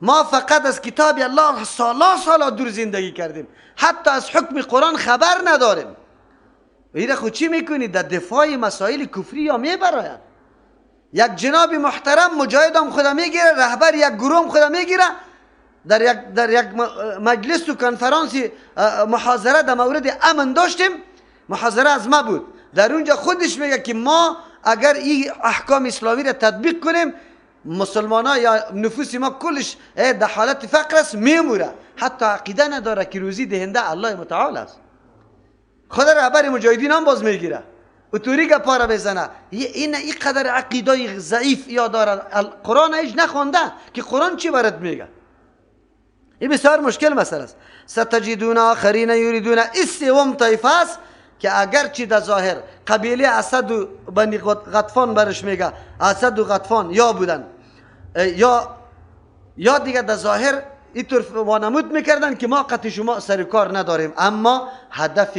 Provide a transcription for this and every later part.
ما فقط از کتاب الله سالا دور زندگی کردیم، حتی از حکم قرآن خبر نداریم. ایره خود چی میکنید؟ در دفاع مسائل کفری یا میبراید. یک جناب محترم مجاهد هم خدا میگیره، رهبر یک گروه هم خدا میگیره، در یک مجلس و کنفرانسی محاضره در مورد امن داشتیم. محاضره از ما بود. در اونجا خودش میگه که ما اگر این احکام اسلامی را تطبیق کنیم، مسلمان ها یا نفوس ما کلش در حالت فقر است، میموره. حتی عقیده نداره که روزی دهنده الله متعال است. خدا رهبر مجاهدین هم باز میگیره، اتوری گپا را بزنه. این قدر عقیده ضعیف یا داره. قرآن ایش نخونده که قرآن چی برات میگه. این بسیار مشکل مسئله است. ستجدون آخرین یریدون، این سوم طایفه است که اگرچه در ظاهر قبیله اسد و بنی غطفان برش میگه، اسد و غطفان یا بودن یا دیگه در ظاهر اینطور وانمود میکردن که ما قطع شما سر کار نداریم، اما هدف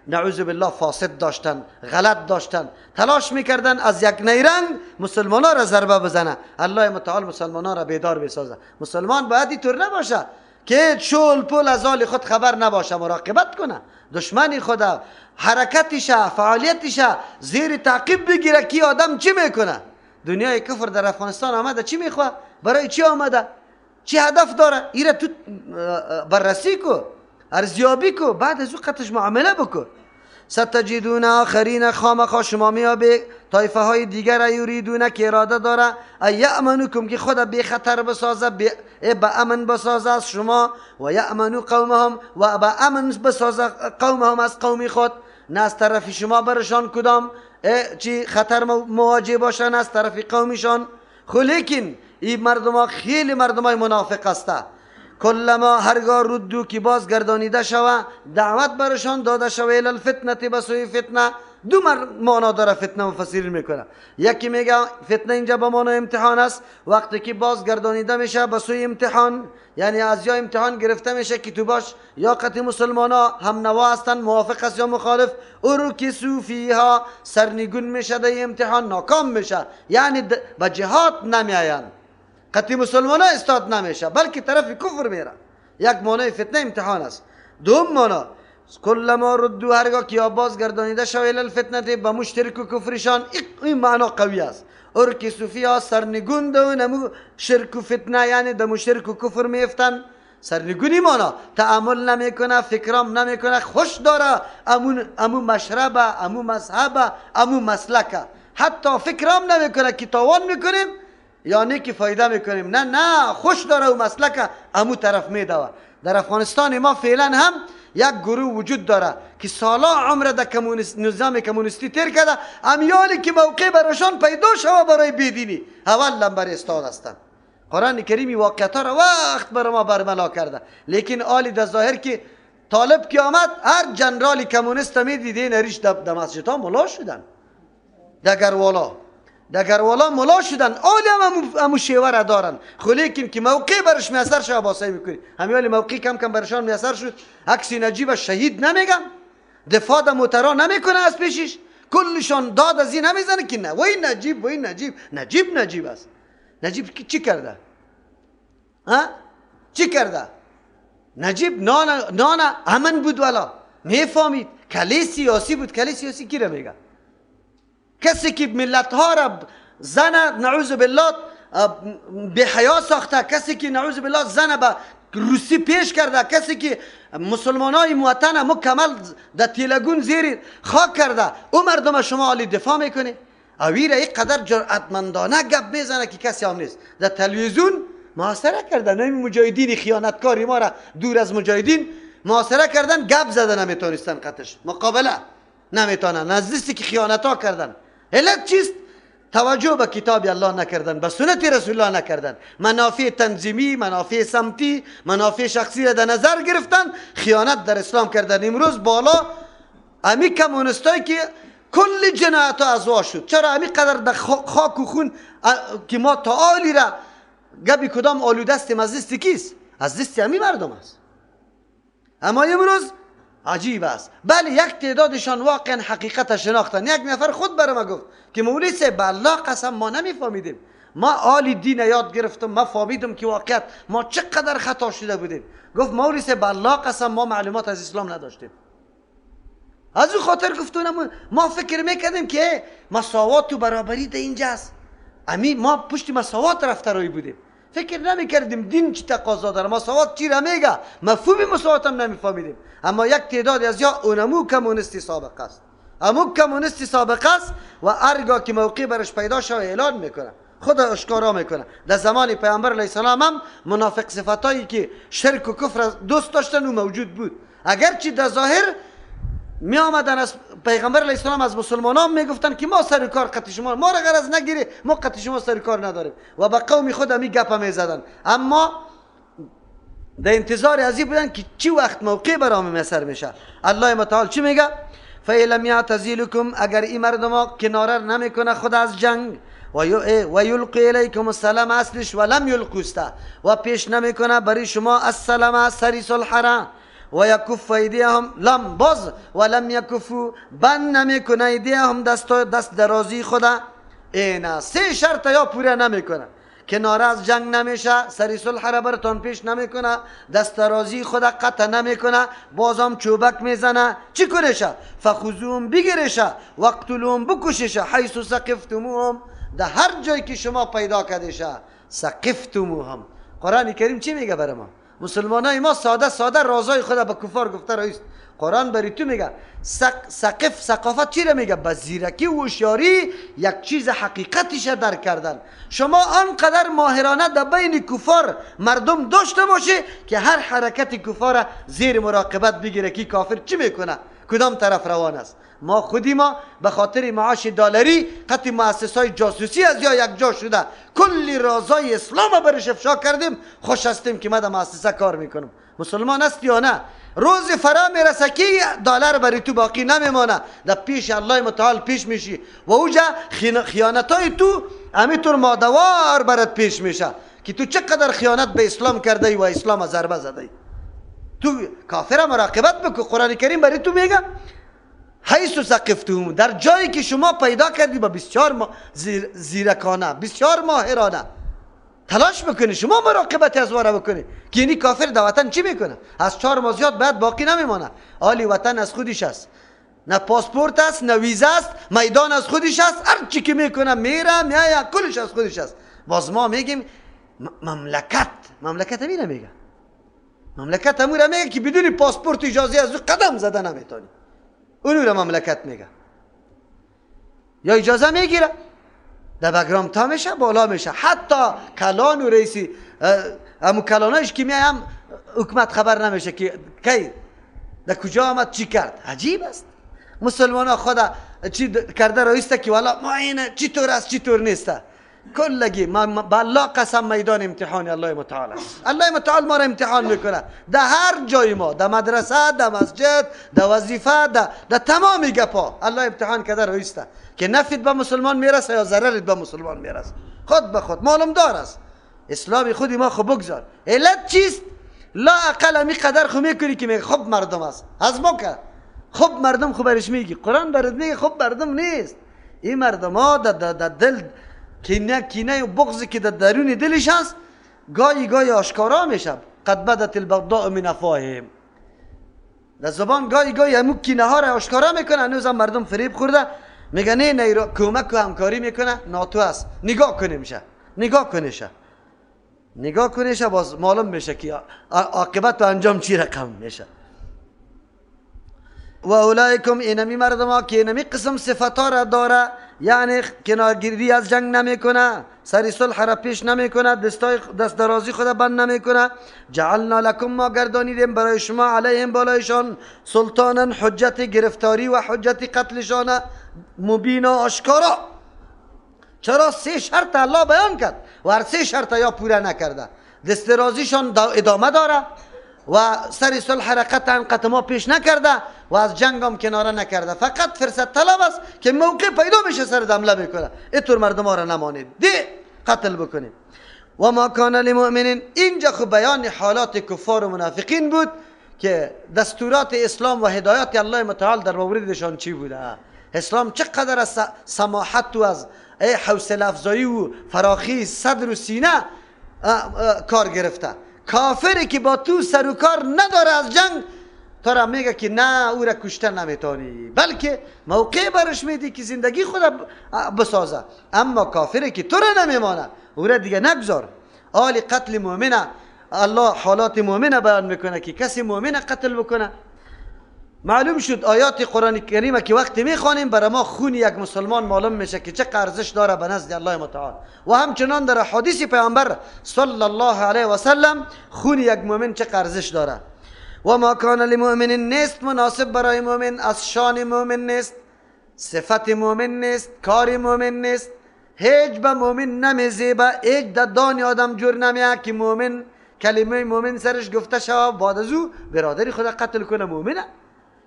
نعوذ بالله فاسد داشتن، غلط داشتن، تلاش میکردن از یک نیرنگ مسلمان ها را ضربه بزنه. الله متعال مسلمان ها را بیدار بسازه. مسلمان باید اینطور نباشه که چول پول از حال خود خبر نباشه، مراقبت کنه، دشمنی خدا حرکتش فعالیتش زیر تعقیب بگیره که آدم چی میکنه. دنیای کفر در افغانستان آمده، چی میخواه؟ برای چی آمده؟ چی هدف داره؟ ایره تو بررسی کو، ارزیابی کو، بعد از او قطعش معامله بکن. ستجدون آخرین، خامخا شما میابی طایفه های دیگر یریدون که اراده داره یأمنکم که خود بی خطر بسازه، با امن بسازه از شما، و یأمنو قومهم، و با امن بسازه قومهم از قومی خود. نه از طرف شما برشان کدام چی خطر مواجه باشن از طرف قومیشان. خو لیکن این مردم ها خیلی مردم های منافق هسته. کلما هرگاه ردو که باز گردانیده شوه، دعوت برشان داده شوه الفتنه، بسوی فتنه. دو معنا داره فتنه مفسرین میکنه. یکی میگه فتنه اینجا به معنای امتحان است، وقتی که باز گردانیده میشه بسوی امتحان، یعنی از یا امتحان گرفته میشه که تو باش یا قطع مسلمان ها هم نوا هستن، موافق است یا مخالف، ارکسو فیها، سرنگون میشه در امتحان، ناکام میشه، یعنی به جهاد نمیاین، قطع مسلمان ها استاد نمیشه بلکه طرف کفر میره. یک معنای فتنه امتحان است. دوم معنا کلما ردو، هرگاه که باز گردانیده شوه الفتنه، به مشترک و کفرشان. این معنا قوی است. ارکسو فیها، سرنگون دو نمو شرک و فتنه، یعنی در مشترک و کفر میفتن. سرنگونی معنا تعامل نمیکنه، فکرام نمیکنه، خوش داره امو مشربه، امو مذهبه، امو مسلکه، حتی فکرام نمیکنه که تاوان میکنیم یعنی که فایده میکنیم، نه خوش داره و مسلکه امو طرف میدوه. در افغانستان ما فعلا هم یک گروه وجود داره که سالا عمر در نظام کمونیستی تیر کرده، امیالی که موقع برشان پیدا شوه برای بیدینی اول لنبر استاد هستن. قرآن کریمی واقعیت ها را وقت بر ما برملا کرده. لیکن آلی در ظاهر که طالب که آمد، هر جنرالی کمونیست میدیده نریش در مسجد ها ملا شدن، در گروالا ملا شدن، آلی هم همو شیوه را دارن. خو لیکن که موقع برش میسر شد باسایی میکنی. همیالی موقع کم کم برشان میسر شد، عکسی نجیب شهید نمیگن، دفاع در موترا نمیکنه از پیشش، کلشان داد از این نمیزنه که نه وای نجیب، وای نجیب است. نجیب چی کرده؟ چی کرده؟ نجیب نان امن بود، والا میفهمید کلی سیاسی بود. کلی سیاسی کی را میگه؟ کسی که ملت ها را زن نعوذ بالله به حیا ساخته، کسی که نعوذ بالله زن به روسی پیش کرده، کسی که مسلمان های موطن مکمل در تیلگون زیر خاک کرده، او مردم شما عالی دفاع میکنه؟ اویره یک قدر جرأتمندانه گپ میزنه که کسی هم نیست. در تلویزیون محاصره کردن این مجاهدین خیانتکاری ما را دور از مجاهدین محاصره کردن، گپ زدن نمیتونستن، قطعش مقابله نمیتونن، نزدیستی که خیانت ها کردن. علت چیست؟ توجه به کتاب الله نکردن، به سنت رسول الله نکردن، منافع تنظیمی، منافع سمتی، منافع شخصی را در نظر گرفتن، خیانت در اسلام کردن. امروز بالا امی کمونستایی که کل جنایت ها ازوا شد. چرا امی قدر در خاک و خون که ما تعالی را گبی کدام آلو دستیم، از دست کیست؟ از دست امی مردم است. اما امروز عجیب است. بله یک تعدادشان واقعا حقیقت شناختن. یک نفر خود برام گفت که مولوی صاحب بالله قسم ما نمیفهمیدیم، ما آل دین یاد گرفتم، ما فهمیدم که واقعیت ما چقدر خطا شده بودیم. گفت مولوی صاحب بالله قسم ما معلومات از اسلام نداشتیم. از اون خاطر گفتونم ما فکر میکردیم که مساوات و برابری در اینجاست. امی ما پشت مساوات رفته روی بودیم، فکر نمیکردیم دین چی تقاضا داره، مساوات چی را میگه، مفهوم مساوات هم نمیفهمیدیم. اما یک تعدادی از یا اونمو کمونیستی سابق است، امو کمونیستی سابق است و هرگاه که موقع برش پیدا شد اعلان میکنه، خود اشکارا میکنه. در زمان پیامبر علیه السلام هم منافق صفاتایی که شرک و کفر دوست داشتن و موجود بود، اگرچه در ظاهر می آمدن از پیغمبر علیه السلام از مسلمانان میگفتن که ما سر کار قطع شما، ما را غرض نگیری، ما قطع شما سر کار نداریم و به قوم خود همی گپ میزدن. اما در انتظار ازی بودن که چی وقت موقع برام میسر میشه. الله متعال چی میگه؟ فَإِلَمْ يَعْتَزِلُكُمْ اگر این مردم ها کناره نمیکنه خود از جنگ و یلقی الیکم السلام اصلش ولم یلقوسته و پیش نمیکنه برای شما السلام سری صلح را و یکف ایدیهم لم باز ولم یکفو بند نمیکنه ایدیهم دست درازی خدا. اینا سه شرط یا پوره نمیکنه، کناره از جنگ نمیشه، سری صلح را برتان پیش نمیکنه، دست درازی خدا قطع نمیکنه، بازم چوبک میزنه، چی کنشه؟ فخذوهم بگیرشه وقتلوهم بکششه حیث ثقفتموهم در هر جایی که شما پیدا کردشه. ثقفتموهم قرآن کریم چی میگه برای ما؟ مسلمانای ما ساده ساده رازای خدا به کفار گفته رئیس. قرآن بری تو میگه ثقافت چی را میگه؟ به زیرکی و هوشیاری یک چیز حقیقتیش درک کردن. شما آنقدر ماهرانه در بین کفار مردم داشته باشه که هر حرکت کفار زیر مراقبت بگیره که کافر چی میکنه، کدام طرف روان است. ما خودی ما به خاطر معاش دلاری قطع مؤسسای جاسوسی از یا یک جا شده کلی رازای اسلام برش افشا کردیم، خوش هستیم که ما در مؤسسه کار میکنم. مسلمان است یا نه؟ روز فرا میرسه که دلار برای تو باقی نمیمانه، در پیش الله متعال پیش میشی و اوجا خیانتای تو همینطور مادوار برات پیش میشه که تو چقدر خیانت به اسلام کرده و اسلام ضربه زده. تو کافر مراقبت بکن. قرآن کریم برای تو میگه حیث ثقفتهم در جایی که شما پیدا کردی با بسیار زیرکانه بسیار ماهرانه تلاش بکنی شما مراقبت از واره بکنی که اینی کافر در وطن چی میکنه، از 4 ماه زیاد بعد باقی نمیمانه. آلی وطن از خودش است، نه پاسپورت است نه ویزا است، میدان از خودش است، هر چی که میکنه میره میایه کلش از خودش است. باز ما میگیم مملکت همین نمیگه، مملکت همون را میگه که بدون پاسپورت اجازه از قدم زده نمیتونی، اونو را مملکت میگه. یا اجازه میگیره در بگرام تا میشه بالا میشه، حتی کلان و رئیسی همو کلانایش که میایم حکومت خبر نمیشه که کی در کجا آمد چی کرد. عجیب است. مسلمان ها خدا چی کرده رئیسته که والا ما اینه چی طور است چی طور نیسته، کلگی بالله قسم میدان امتحان الله متعال است. الله متعال ما را امتحان میکنه در هر جای ما، در مدرسه، در مسجد، در وظیفه، در تمام گپا الله امتحان کرده رئیسته که نفید به مسلمان میرسه یا ضررت به مسلمان میرسه. خود به خود معلوم دار است. اسلامی خودی ما خب بگذار. علت چیست؟ لا اقل می قدر خو میکنی که میگه خب مردم است از ما که خب مردم خبرش میگی. قرآن برات میگه خب مردم نیست. این مردم ها در دل کینه و بغضی که در درون دلش هست گاهی آشکارا میشه. قد بدت البغضاء من افواههم، در زبان گاهی همون کینه ها را آشکارا میکنه. هنوز هم مردم فریب خورده میگن نه کمک و همکاری میکنه ناتو است. نگاه کنیشه باز معلوم میشه که عاقبت و انجام چی رقم میشه. و اولئکم اینمی مردم ها که اینمی قسم صفتا را داره، یعنی کنارگیری از جنگ نمیکنه، سری صلح را پیش نمیکنه، دست درازی خود بند نمیکنه. جعلنا لکم ما گردانیدیم برای شما علیهم بالایشان سلطانا حجت گرفتاری و حجت قتلشان مبین و آشکارا. چرا 3 شرط الله بیان کرد و هر 3 شرط یا پوره نکرده. دست درازیشان ادامه داره و سر صلح قطع ما پیش نکرده و از جنگ هم کناره نکرده. فقط فرصت طلب است که موقع پیدا میشه سر حمله میکنه. اینطور مردم ها را نمانید ده قتل بکنید. و ما کان للمؤمنین، اینجا خب بیان حالات کفار و منافقین بود که دستورات اسلام و هدایت الله متعال در موردشان چی بوده. اسلام چقدر از سماحت و از حوصله افزایی و فراخی صدر و سینه کار گرفته. کافری که با تو سر و کار نداره از جنگ، تو را میگه که نه او را کشته نمیتونی، بلکه موقع برش میدی که زندگی خود بسازه. اما کافری که تو را نمیمانه، او را دیگه نگذار. آل قتل مؤمنه، الله حالات مؤمنه بیان میکنه که کسی مؤمنه قتل بکنه. معلوم شد آیات قرآن کریمه که وقتی میخوانیم برای ما خون یک مسلمان معلوم میشه که چه ارزش داره به نزد الله متعال. و همچنان در حدیث پیامبر صلی الله علیه و سلم خون یک مؤمن چه ارزش داره. و ما کان للمؤمن نیست مناسب برای مؤمن، از شان مؤمن نیست، صفت مؤمن نیست، کار مؤمن نیست، هیچ به مؤمن نمیزیبه، هیچ ددان آدم جور نمیه که مؤمن کلمه مؤمن سرش گفته شود بعد از او برادری خود قتل کنه. مؤمنه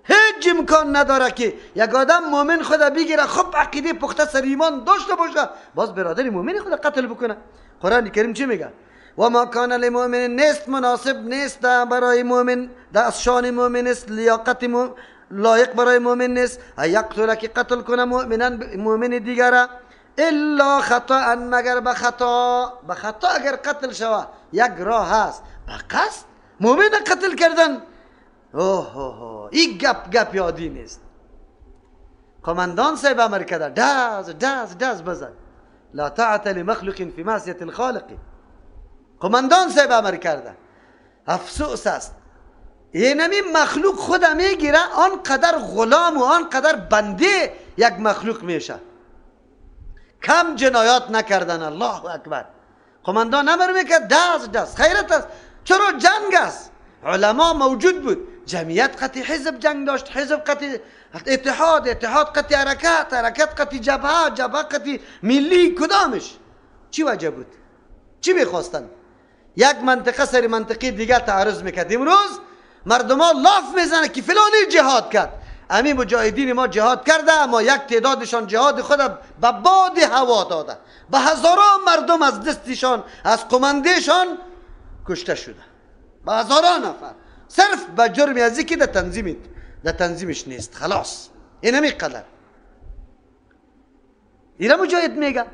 هیچ امکان نداره که یک آدم مؤمن خود بگیره، خب عقیده پخته سر ایمان داشته باشه، باز برادری مؤمن خود قتل بکنه. قرآن کریم چی میگه؟ و ما کان للمؤمن نیست مناسب نیست برای مؤمن، در شان مؤمن است، لیاقت لایق برای مؤمن نیست یقتل که قتل کنه مؤمن دیگره، الا خطا، مگر به خطا اگر قتل شوه. یک راه هست به قصد مؤمن قتل کردن. این گپ یادی نیست. قماندان صاحب امر کرده دز بزن، لا طاعت لمخلوق فی معصیت الخالق. قماندان صاحب امر کرده. افسوس است اینمی مخلوق خود میگیره، آنقدر غلام و آنقدر بنده یک مخلوق میشه. کم جنایات نکردن. الله اکبر. قماندان امر میکرد دز خیرت است. چرا جنگ است؟ علما موجود بود، جمعیت قطعی حزب جنگ داشت، حزب قطعی اتحاد قطعی حرکت قطعی جبهه قطعی ملی. کدامش چی وجه بود؟ چی میخواستن؟ یک منطقه سر منطقه دیگه تعرض میکرد. امروز مردم ها لاف میزنه که فلانی جهاد کرد. امی مجاهدین ما جهاد کرده، اما یک تعدادشان جهاد خود به باد هوا داده، به هزاران مردم از دستشان از قماندهشان کشته شده، به هزاران نفر، صرف به جرم از اینکه در تنظیمش نیست. خلاص اینمی قدر. اینا مجاهد میگه.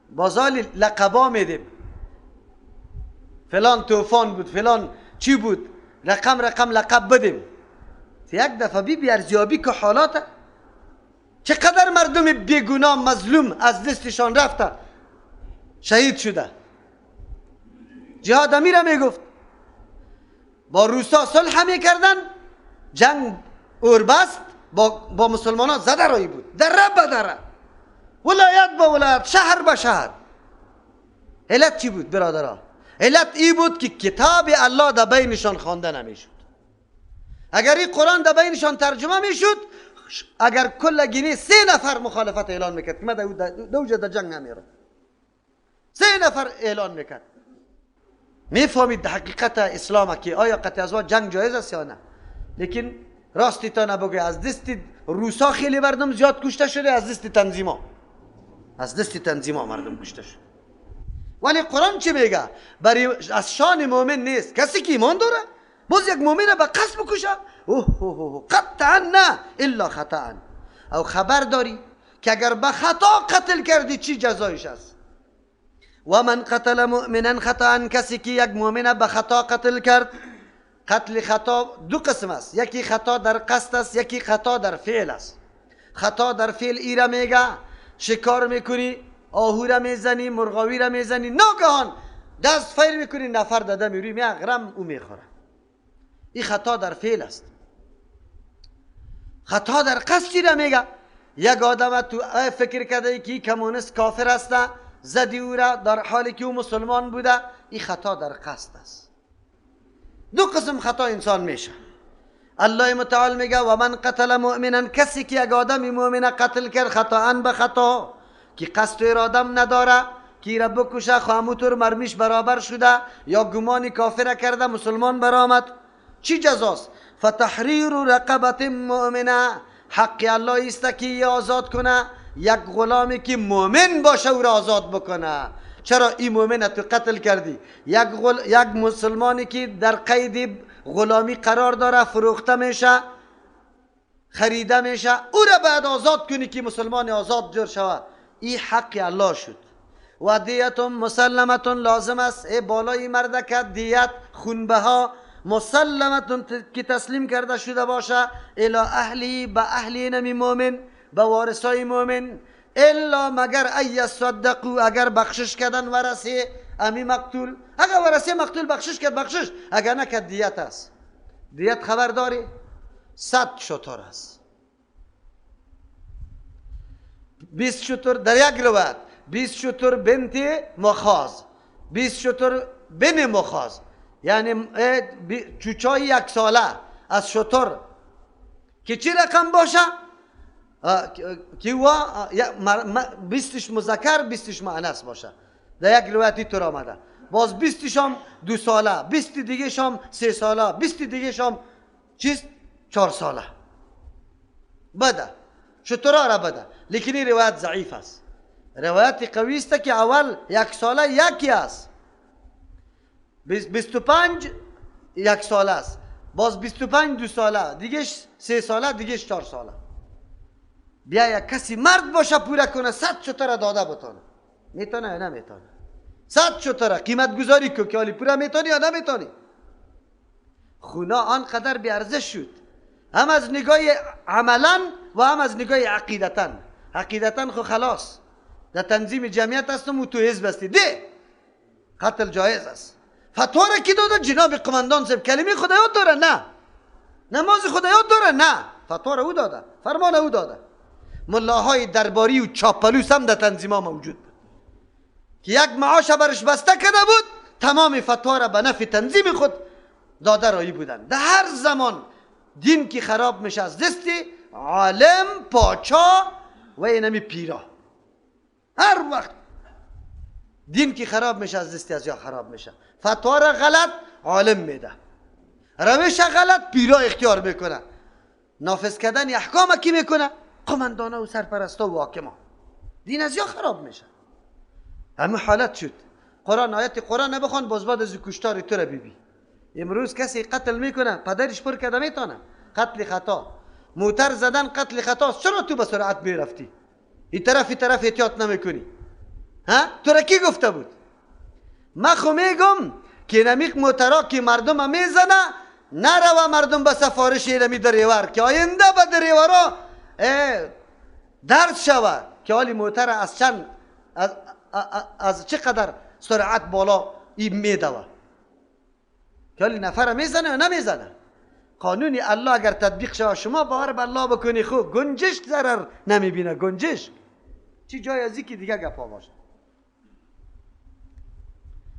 بازال لقبا میدیم، فلان توفان بود، فلان چی بود، رقم لقب بدیم. یک دفعه بیارزیابی که حالات چقدر مردم بیگناه مظلوم از دستشان رفته، شهید شده. جهاد امیر میگفت با روسا صلح میکردن، جنگ اوربست با مسلمان ها زده رایی بود، دره به دره، ولایت به ولایت، شهر به شهر. علت چی بود برادرها؟ علت ای بود که کتاب الله در بینشان خوانده نمیشد. اگر این قرآن در بینشان ترجمه میشد، اگر کل گینه 3 نفر مخالفت اعلان میکرد که من دوجه در جنگ نمیرم، 3 نفر اعلان میکرد، میفهمید حقیقت اسلام که آیا قطع ازواج جنگ جایز است یا نه. لیکن راستی تا نبگه، از دست روسا خیلی مردم زیاد کشته شده، از دست تنظیما مردم کشته شده. ولی قرآن چی میگه؟ از شان مؤمن نیست کسی که ایمان داره باز یک مؤمن به قصد بکشه. قطعا نه الا خطا. او خبر داری که اگر به خطا قتل کردی چی جزایش است؟ و من قتل مؤمنا خطا، کسی که یک مؤمن به خطا قتل کرد. قتل خطا 2 قسم است، یکی خطا در قصد است، یکی خطا در فعل است. خطا در فعل ایره میگه شکار میکنی، آهو را میزنی، مرغاوی را میزنی، ناگهان دست فیر میکنی، نفر داده میروی میاغرم او میخوره. این خطا در فعل است. خطا در قصد را میگه یک آدم تو فکر کرده که کمونیست کافر است، زدی او را در حالی که او مسلمان بوده، این خطا در قصد است. 2 قسم خطا انسان میشه. الله متعال میگه و من قتل مؤمنا، کسی که یک آدم مؤمن قتل کرد خطا به خطا، که قصد و ارادم نداره که را بکشه، خاموتور مرمیش برابر شده یا گمانی کافر کرده مسلمان برآمد، چی جزاست؟ فتحریر رقبت مؤمنه، حق الله است که آزاد کنه یک غلامی که مؤمن باشه او را آزاد بکنه. چرا این مؤمن تو قتل کردی؟ یک مسلمانی که در قید غلامی قرار داره فروخته میشه، خریده میشه، او را باید آزاد کنی که مسلمان آزاد جور شود. این حق الله شد. و دیت مسلمتون لازم است ای بالای مردک دیت خونبها مسلمتون که تسلیم کرده شده باشه الی اهلی به اهلی نمی مومن به وارثای مومن الا مگر ای صدقو اگر بخشش کردن ورثه امی مقتول. اگر ورثه مقتول بخشش کرد بخشش، اگر نکرد دیت است. دیت خبر داری 100 شتر است. 20 شتر در یک روایت 20 شتر بنت مخاز، 20 شتر بن مخاز، یعنی چوچای 1 ساله از شتر که چی رقم باشه که و 20 مذکر 20 مؤنث باشه. در یک روایتی طور آمده. باز 20 هم 2 ساله، 20 دیگه هم 3 ساله، 20 دیگه هم چیز 4 ساله. بده شترها را بده، لیکن این روایت ضعیف است. روایت قوی است که اول 1 ساله یکی است، 25 1 ساله است، باز 25 2 ساله، دیگه 3 ساله، دیگه 4 ساله. بیا یک کسی مرد باشه پورا کنه 100 شتر داده بتونه. میتونه یا نمیتونه؟ 100 شتر قیمت گذاری که حالی پورا میتونی یا نمیتونی؟ خونه آنقدر بی ارزش شد، هم از نگاه عملا و هم از نگاه عقیدتا. عقیدتا خو خلاص در تنظیم جمعیت هستم و تو حزب هستی ده قتل جایز است. فتوا را کی داده؟ جناب قماندان صاحب. کلمه خدا یاد داره؟ نه. نماز خدا یاد داره؟ نه. فتوا را او داده، فرمان او داده. ملاهای درباری و چاپلوس هم در تنظیم ها موجود بود که یک معاش برش بسته کرده بود، تمام فتوا را به نفع تنظیم خود داده رایی بودن. در هر زمان دین که خراب میشه از دست عالم، پاچا و اینمی پیرا. هر وقت دین که خراب میشه از دست از یا خراب میشه. فتوا را غلط عالم میده، روش غلط پیرا اختیار میکنه، نافذ کردن احکام کی میکنه؟ قماندانا و سرپرستا و حاکما. دین از یا خراب میشه. همه حالت شد. قرآن آیت قرآن نبخوان باز بعد از کشتار تو را بیبی. امروز کسی قتل میکنه پدرش پر کرده میتونه. قتل خطا، موتر زدن قتل خطا. چرا تو به سرعت میرفتی؟ این طرف احتیاط نمیکنی؟ ها؟ تو را کی گفته بود؟ من خو میگم که نمیق موترا که مردم میزنه نرو مردم به سفارش ایرمی دریور که آینده به دریورا درس شوه که حالی موتر از چند از چقدر سرعت بالا این میدوه که حالی نفر میزنه و نمیزنه. قانون الله اگر تطبیق شوه شما باور به الله بکنی خوب گنجشک ضرر نمیبینه. گنجشک چی جای ازی که دیگه گپا باشه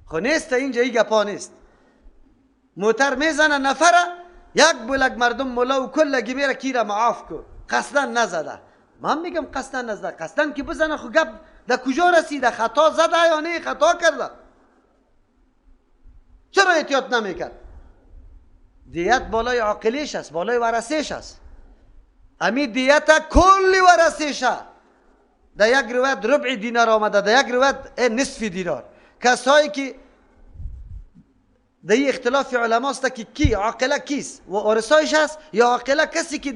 خو نیست. اینجا ای گپا نیست. موتر میزنه نفره یک بلک مردم مولا و کلگی میره کی را معاف کن. قصدن نزده. من میگم قصدن نزده. قصدن که بزنه خو گپ در کجا رسیده؟ خطا زده یا نه خطا کرده؟ چرا احتیاط نمیکرد؟ دیت بالای عاقلیش است، بالای ورثه‌اش است. امی دیت کلی ورثه‌اش. در یک روایت ربع دینار آمده، در یک روایت نصف دینار. کسایی که در این اختلاف علما است که کی عاقله کیست و ورثه‌اش است یا عاقله کسی که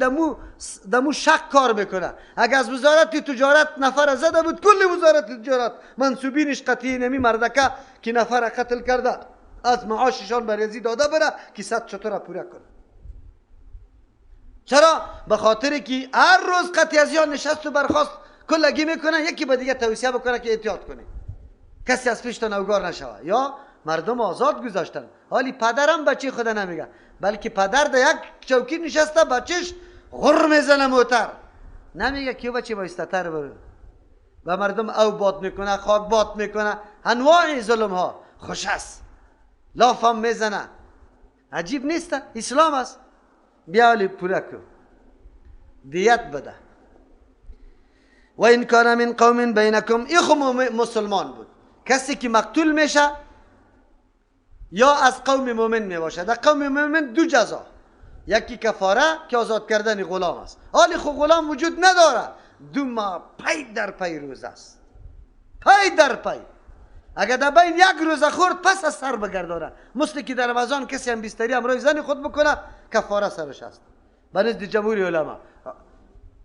دمو شک کار میکنه. اگر از وزارت تجارت نفر زده بود کل وزارت تجارت منصوبینش قطعی نمی مردکه که نفر قتل کرده از معاششان بریزی داده بره که 100 شتر پوره کنه. چرا؟ به خاطر که هر روز قطعی از یان نشست و برخواست کلگی میکنه، یکی به دیگه توصیه بکنه که احتیاط کنه کسی از پیش نوگار نشوه. یا مردم آزاد گذاشتن. حالی پدرم بچه خدا نمیگه، بلکه پدر در یک چوکی نشسته بچهش غر میزنه موتر نمیگه که بچه بایستتر برو. و مردم او باد میکنه، خاک باد میکنه، انواع ظلم ها. خوش است، لافم میزنه. عجیب نیست؟ اسلام است. بیالی پورا کن، دیت بده. و این کان من قوم بینکم، این خو مسلمان بود. کسی که مقتول میشه یا از قوم مومن میباشه. در قوم مومن دو جزا، یکی کفاره که آزاد کردن غلام است. حالی خو غلام وجود نداره، 2 ماه پی در پی روز است، پی در پی. اگر در بین یک روز خورد پس از سر بگرداره. مثل که در رمضان کسی هم بیستری همراه زن خود بکنه کفاره سرش است. به نزد جمهور علما.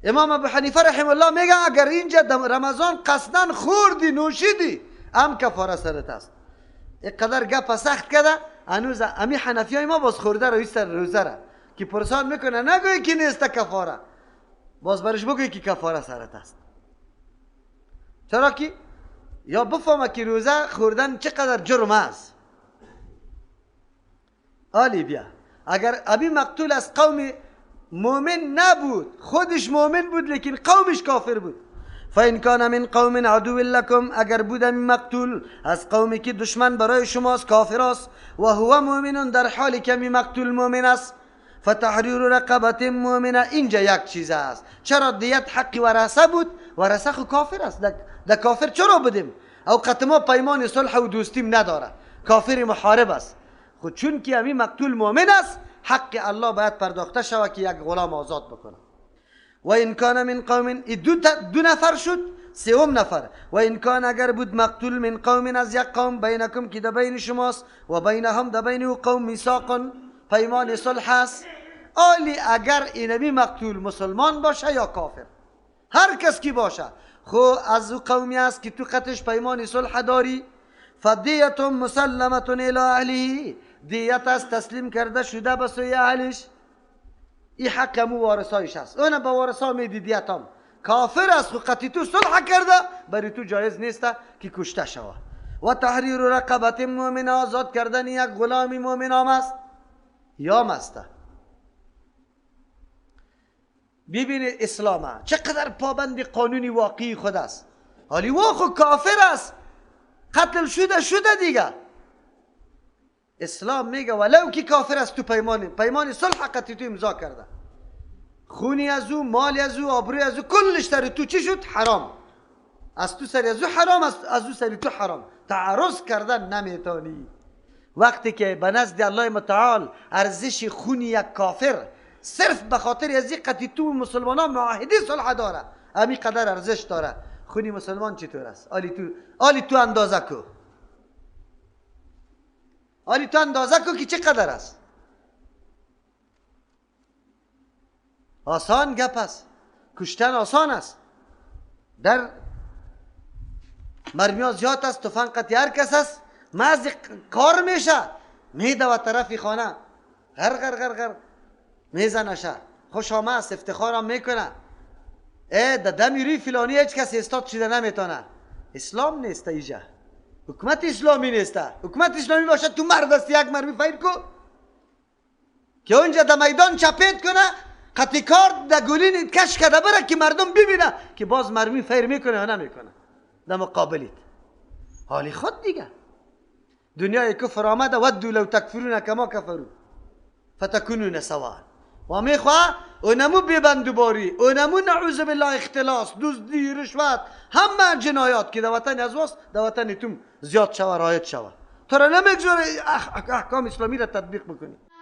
امام ابو حنیفه رحمه الله میگه اگر اینجا رمضان قصدن خوردی نوشیدی هم کفاره سرت است. اینقدر گپ سخت کرده هنوز امی حنفیای ما باز خورده روی سر روزه را که پرسان میکنه نگوی که نیست کفاره، باز برش بگوی که کفاره سرت است. چرا که یا بفهمه که روزه خوردن چقدر جرم است. آلی بیا اگر ابی مقتول از قوم مؤمن نبود، خودش مؤمن بود لیکن قومش کافر بود، فإن کان من قوم عدو لکم، اگر بود ابی مقتول از قومی که دشمن برای شماست، کافر است، و هو مؤمن در حالی که ابی مقتول مؤمن است، فتحریر رقبه مؤمنه. اینجا یک چیز است. چرا دیت حق ورثه بود؟ ورثه خو کافر است. در کافر چرا بدیم؟ اوقات ما پیمان صلح و دوستیم نداره، کافر محارب است. خود چون که امی مقتول مؤمن است حق الله باید پرداخته شود که یک غلام آزاد بکنه. و این کان من قوم، دو نفر شد، سوم نفر. و این کان اگر بود مقتول من قوم از یک قوم، بینکم که در بین شماست، و بینهم در بین او قوم میثاق، پیمان صلح است. آلی اگر این امی مقتول مسلمان باشه یا کافر، هر کس کی باشه، خو از او قومی است که تو قتش پیمان صلح داری، فدیت مسلمت الی اهله، دیت است تسلیم کرده شده به سوی اهلش. این حق مو وارثایش است. اون به وارثا میدی دیت هم. کافر است خو قتی تو صلح کرده، برای تو جایز نیست که کشته شود. و تحریر رقبت مؤمنه، آزاد کردن یک غلام مؤمن هم است یا مسته. ببینید اسلام چقدر پابند قانونی واقعی خود است. حالی و خو کافر است، قتل شده دیگه. اسلام میگه ولو که کافر است تو پیمان صلح قتی تو امضا کرده، خونی از او، مالی از او، آبروی از او، کلش سر تو چی شد؟ حرام. از تو سر از او حرام، از او سر تو حرام. تعرض کردن نمیتونی. وقتی که به نزد الله متعال ارزش خونی یک کافر صرف به خاطر از این قتی تو مسلمانان معاهده صلح داره، همین قدر ارزش داره، خونی مسلمان چطور است؟ آلی تو اندازه کو، آلی تو اندازه کو که چه قدر است. آسان گپ است، کشتن آسان است. در مرمیا زیاد است، تفنگ قطعی هر کس است، مزد کار میشه، میده و طرفی خانه غر میزنشه، خوش آمد است، افتخارم میکنه. در دمی روی فلانی هیچ کسی استاد شده نمیتونه. اسلام نیست ایجا، حکومت اسلامی نیست. حکومت اسلامی باشه تو مرد است، یک مرمی فیر کو که اونجا در میدان چپید کنه، قطعی کار در گلین کش کده بره که مردم ببینه که باز مرمی فیر میکنه یا نمیکنه در مقابلیت. حالی خود دیگه دنیای کفر آمده، ودو لو تکفرون کما کفرون فتکونون سواء. و میخواه اونمو بیبندوباری، اونمو نعوذ بالله اختلاس، دزدی، رشوت، همه جنایات که در وطن از واست در وطن توم زیاد شوه، رایت شوه. تو را نمیگذاره احکام اسلامی را تطبیق بکنی.